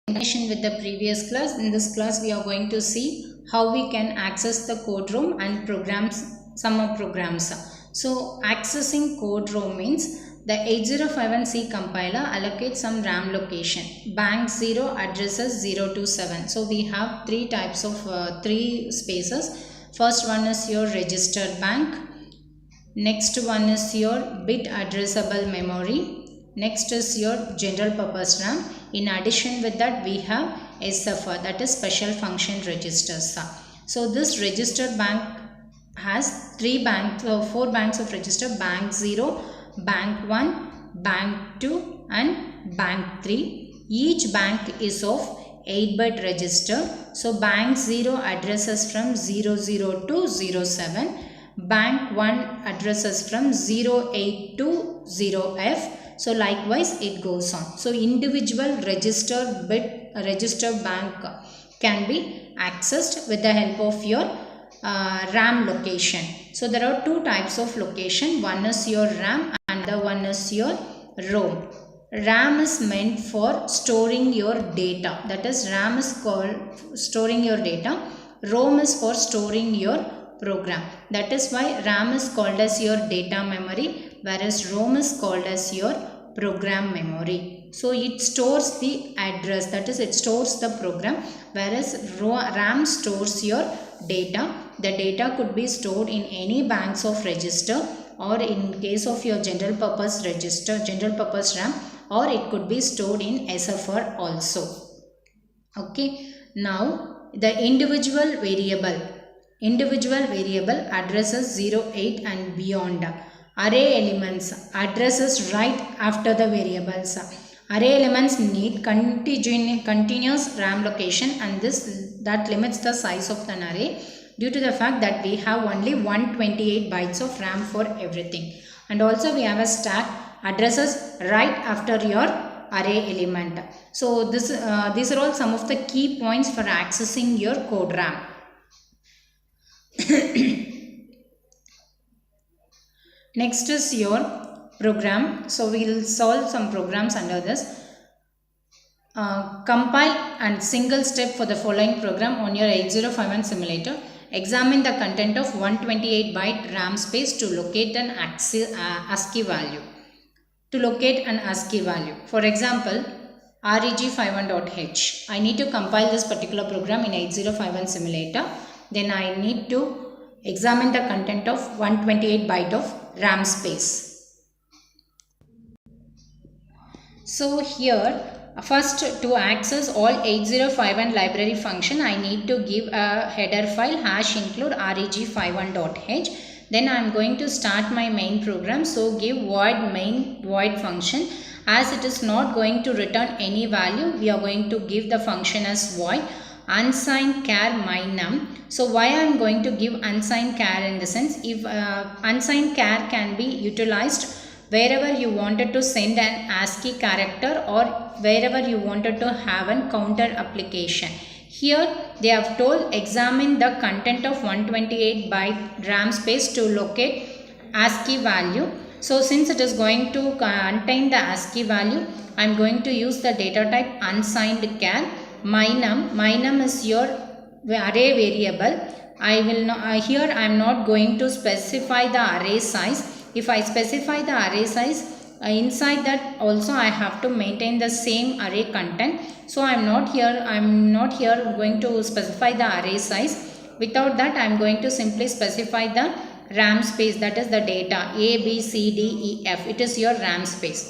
Continuation with the previous class. In this class, we are going to see how we can access the code room and programs, some of programs. So, accessing code room means the 8051C compiler allocates some RAM location. Bank 0 addresses 027. So, we have three types of three spaces. First one is your registered bank. Next one is your bit addressable memory. Next is your general purpose RAM. In addition with that, we have SFR, that is special function registers. So this registered bank has four banks of register: bank 0, bank 1, bank 2 and bank 3. Each bank is of 8-bit register. So bank 0 addresses from 00 to 07. Bank 1 addresses from 08 to 0F. So likewise it goes on. So individual registered bank can be accessed with the help of your RAM location. So there are two types of location. One is your RAM and the one is your ROM. RAM is meant for storing your data. That is, RAM is called storing your data. ROM is for storing your program. That is why RAM is called as your data memory, whereas ROM is called as your program memory. So it stores the address, that is, it stores the program, whereas RAM stores your data. The data could be stored in any banks of register, or in case of your general purpose register, general purpose RAM, or it could be stored in SFR also. Okay, now the individual variable addresses 08 and beyond. Array elements addresses right after the variables. Array elements need continuous RAM location, and that limits the size of an array due to the fact that we have only 128 bytes of RAM for everything. And also we have a stack addresses right after your array element. So these are all some of the key points for accessing your code RAM. Next is your program. So we will solve some programs under this. Compile and single step for the following program on your 8051 simulator. Examine the content of 128 byte RAM space to locate an ASCII value. For example, reg51.h. I need to compile this particular program in 8051 simulator. Then I need to examine the content of 128 byte of RAM space. So here, first, to access all 8051 library function, I need to give a header file #include reg51.h. Then I am going to start my main program. So give void main void function. As it is not going to return any value, we are going to give the function as void unsigned char mynum. So why I am going to give unsigned char in the sense, if unsigned char can be utilized wherever you wanted to send an ASCII character or wherever you wanted to have a counter application. Here they have told examine the content of 128 byte RAM space to locate ASCII value. So since it is going to contain the ASCII value, I am going to use the data type unsigned char. Mynum is your array variable. I will not, here I am not going to specify the array size. If I specify the array size, inside that also I have to maintain the same array content. So I am not here going to specify the array size. Without that, I am going to simply specify the RAM space, that is the data A, B, C, D, E, F. It is your RAM space.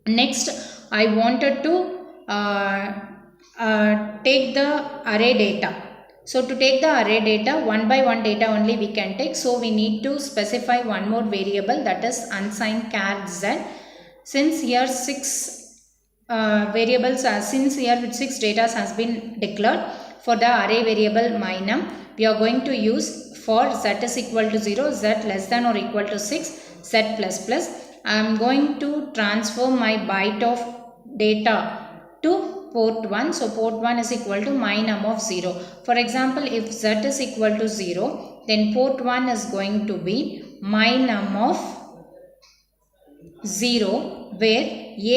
Next, I wanted to take the array data. So to take the array data, one by one data only we can take. So we need to specify one more variable, that is unsigned char z. Since here 6 variables since here 6 data has been declared for the array variable mynum, we are going to use for z is equal to 0, z less than or equal to 6, z plus plus. I am going to transfer my byte of data to port 1. So port 1 is equal to mynum of 0. For example, if z is equal to 0, then port 1 is going to be mynum of 0, where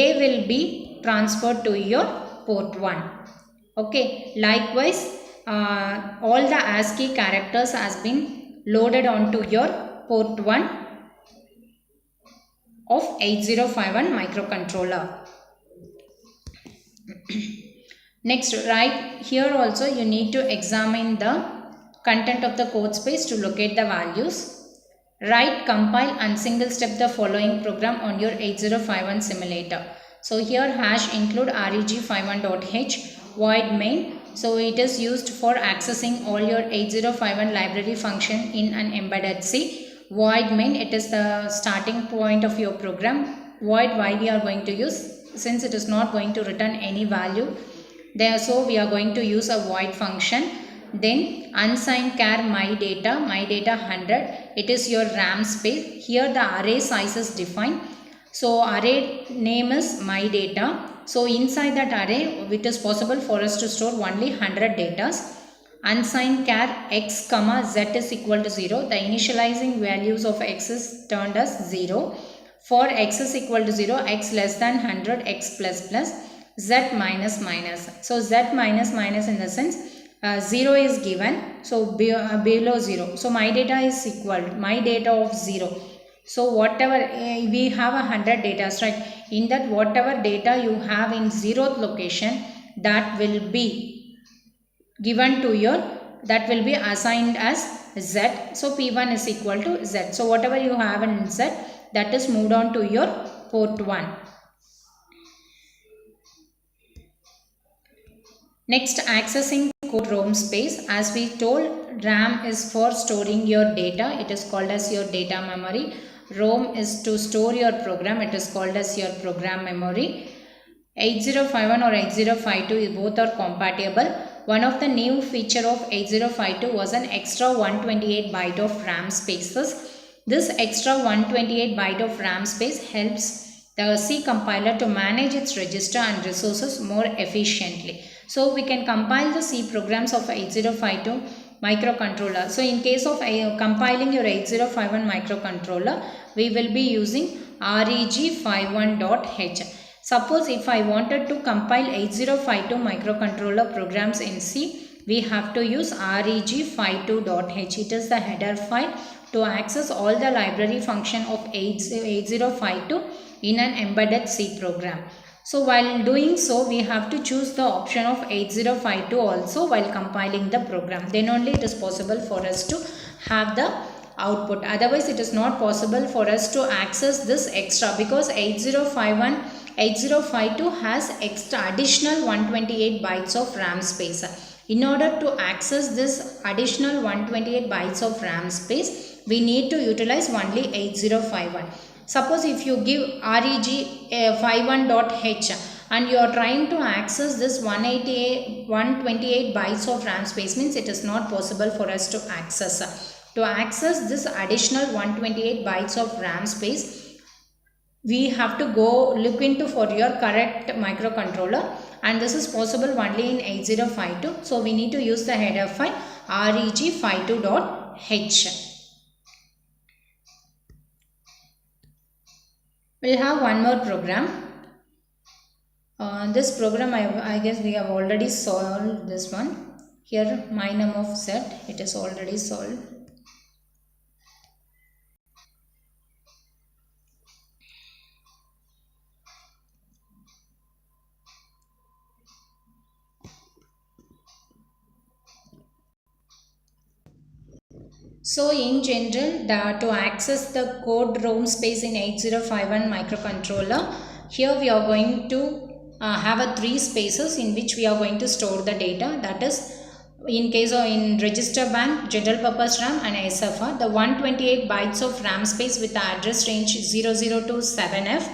A will be transferred to your port 1. Okay, likewise all the ASCII characters has been loaded onto your port 1 of 8051 microcontroller. Next, right here also you need to examine the content of the code space to locate the values. Write, compile and single step the following program on your 8051 simulator. So here hash include reg51.h void main. So it is used for accessing all your 8051 library function in an embedded C. Void main, it is the starting point of your program. Void, why we are going to use? Since it is not going to return any value, there, so we are going to use a void function. Then unsigned char my data 100, it is your RAM space. Here the array size is defined. So array name is my data. So inside that array it is possible for us to store only 100 datas. Unsigned char x comma z is equal to 0. The initializing values of x is turned as 0. For x is equal to 0, x less than 100, x plus plus, z minus minus. So z minus minus in the sense 0 is given, so below 0. So my data is equal to my data of 0. So whatever we have 100 data, right? In that whatever data you have in 0th location, that will be given to your, that will be assigned as z. So p1 is equal to z. So whatever you have in z, that is moved on to your port 1. Next, accessing code ROM space. As we told, RAM is for storing your data. It is called as your data memory. ROM is to store your program. It is called as your program memory. 8051 or 8052 both are compatible. One of the new feature of 8052 was an extra 128 byte of RAM spaces. This extra 128 byte of RAM space helps the C compiler to manage its register and resources more efficiently. So we can compile the C programs of 8052 microcontroller. So in case of compiling your 8051 microcontroller, we will be using reg51.h. Suppose if I wanted to compile 8052 microcontroller programs in C, we have to use reg52.h. It is the header file to access all the library function of 8052 in an embedded C program. So while doing so, we have to choose the option of 8052 also while compiling the program. Then only it is possible for us to have the output. Otherwise, it is not possible for us to access this extra, because 8051, 8052 has extra additional 128 bytes of RAM space. In order to access this additional 128 bytes of RAM space, we need to utilize only 8051. Suppose if you give reg51.h and you are trying to access this 128 bytes of RAM space, means it is not possible for us to access. To access this additional 128 bytes of RAM space, we have to go look into for your correct microcontroller, and this is possible only in 8052. So we need to use the header file reg52.h. We'll have one more program. This program I guess we have already solved this one. Here my num of z, it is already solved. So in general, to access the code ROM space in 8051 microcontroller, here we are going to have 3 spaces in which we are going to store the data. That is, in case of in register bank, general purpose RAM and SFR, the 128 bytes of RAM space with the address range 0027F.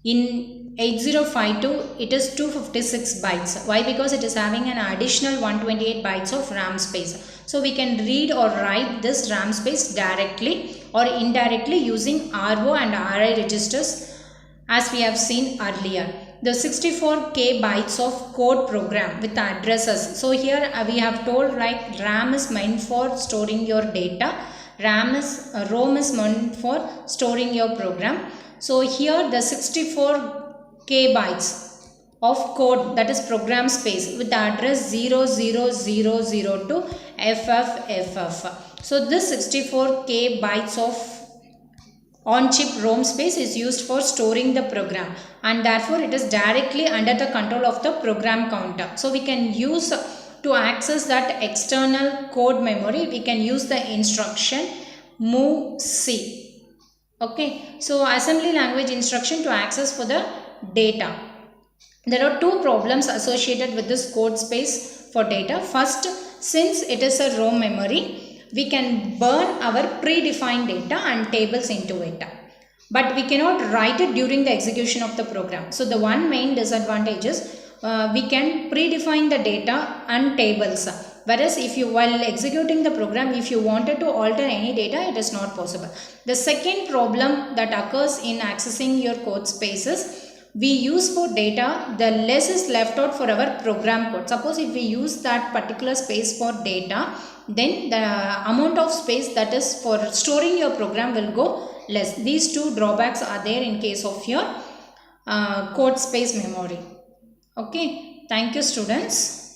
In 8052, it is 256 bytes. Why? Because it is having an additional 128 bytes of RAM space. So we can read or write this RAM space directly or indirectly using RO and RI registers, as we have seen earlier. The 64K bytes of code program with addresses. So here we have told like RAM is meant for storing your data. ROM is meant for storing your program. So here the 64K bytes of code, that is program space, with the address 0000 to FFFF. So this 64K bytes of on-chip ROM space is used for storing the program, and therefore it is directly under the control of the program counter. So we can use to access that external code memory, we can use the instruction movc. Okay, so assembly language instruction to access for the data. There are two problems associated with this code space for data. First, since it is a ROM memory, we can burn our predefined data and tables into it, but we cannot write it during the execution of the program. So the one main disadvantage is we can predefine the data and tables, whereas if you, while executing the program, if you wanted to alter any data, it is not possible. The second problem that occurs in accessing your code spaces, we use for data, the less is left out for our program code. Suppose if we use that particular space for data, then the amount of space that is for storing your program will go less. These two drawbacks are there in case of your code space memory. Okay, thank you students.